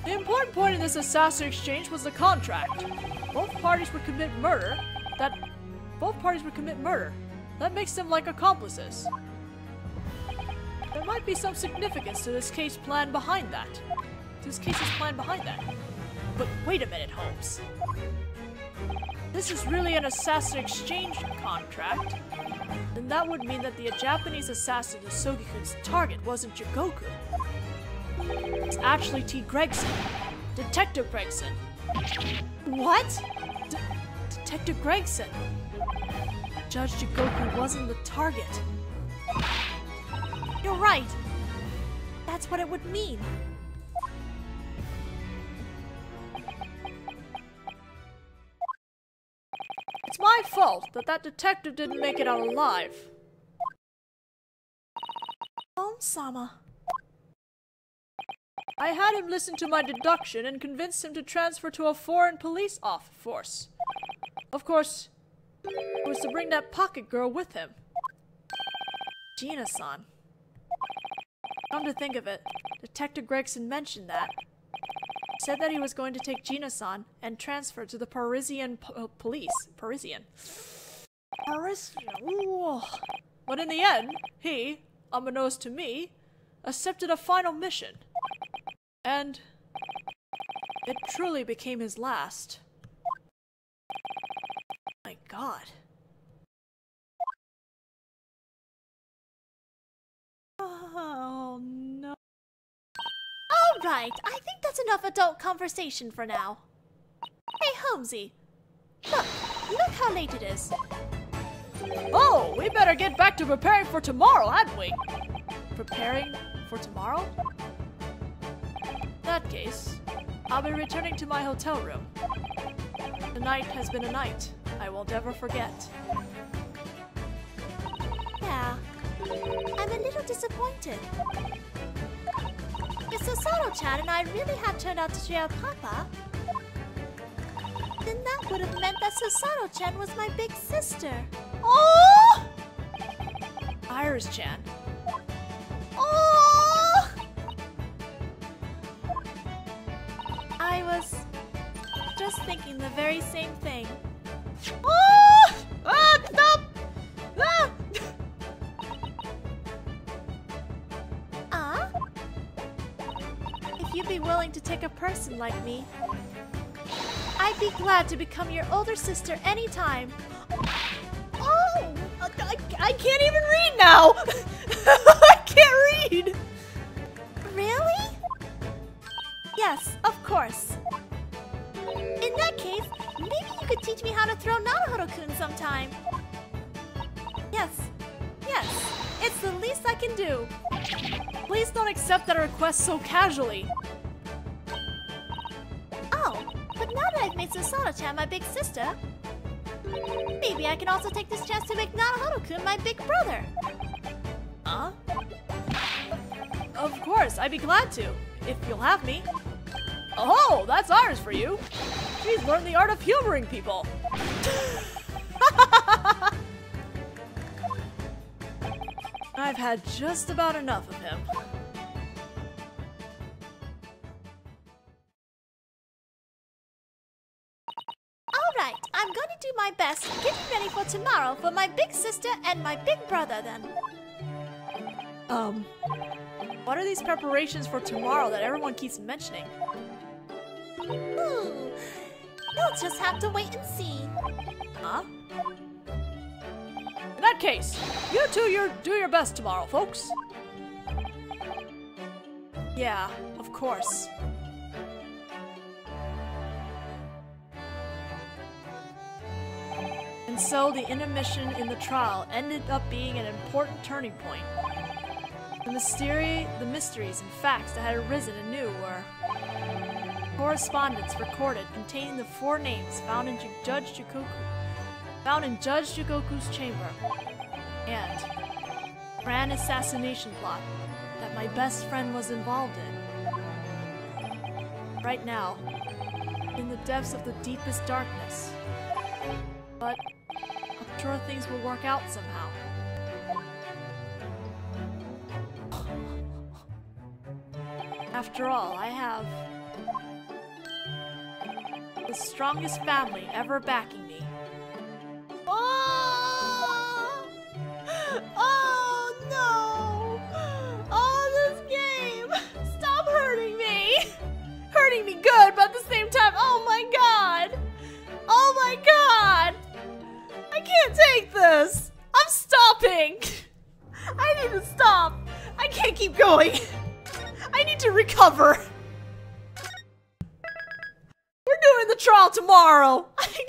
The important point in this assassin exchange was the contract. Both parties would commit murder. That makes them like accomplices. There might be some significance to this case's plan behind that. But wait a minute, Holmes. This is really an assassin exchange contract. Then that would mean that the Japanese assassin Asogi-kun's target wasn't Jigoku. It's actually T. Gregson. Detective Gregson. What? Detective Gregson. Judge Jigoku wasn't the target. You're right. That's what it would mean. It's my fault that that detective didn't make it out alive. Holmes-sama. I had him listen to my deduction and convinced him to transfer to a foreign police force. Of course, he was to bring that pocket girl with him. Gina-san. Come to think of it, Detective Gregson mentioned that. He said that he was going to take Gina-san and transfer to the Parisian police. Parisian. Ooh. But in the end, he, unbeknownst to me, accepted a final mission. And it truly became his last. My God. Oh no. Alright, I think that's enough adult conversation for now. Hey, Holmesy. Look how late it is. Oh, we better get back to preparing for tomorrow, hadn't we? Preparing for tomorrow? In that case, I'll be returning to my hotel room. Tonight has been a night I will never forget. Yeah, I'm a little disappointed. If Susato-chan and I really had turned out to share Papa, then that would have meant that Susato-chan was my big sister. Oh! Iris-chan. Oh! I was just thinking the very same thing. Oh! Ah, stop! Ah! If you'd be willing to take a person like me, I'd be glad to become your older sister anytime. Oh! I can't even read now! I can't read! Really? Yes, of course. In that case, maybe you could teach me how to throw Naruhodō-kun sometime. Yes, it's the least I can do. Please don't accept that request so casually. Oh, but now that I've made Susato-chan my big sister, maybe I can also take this chance to make Naruhodō-kun my big brother. Huh? Of course, I'd be glad to, if you'll have me. Oh, that's ours for you. She's learned the art of humoring people. I've had just about enough of him. Alright, I'm going to do my best getting ready for tomorrow for my big sister and my big brother then. What are these preparations for tomorrow that everyone keeps mentioning? You'll just have to wait and see. Huh? In that case, you two do your best tomorrow, folks. Yeah, of course. And so the intermission in the trial ended up being an important turning point. The mysteries and facts that had arisen anew were correspondence recorded containing the 4 names found in Judge Jugoku's chamber, and grand assassination plot that my best friend was involved in. Right now, in the depths of the deepest darkness. But I'm sure things will work out somehow. After all, I have the strongest family ever backing me. Oh! Oh no! Oh, this game! Stop hurting me! Hurting me good, but at the same time, oh my god! Oh my god! I can't take this! I'm stopping! I need to stop! I can't keep going! I need to recover! We're doing the trial tomorrow!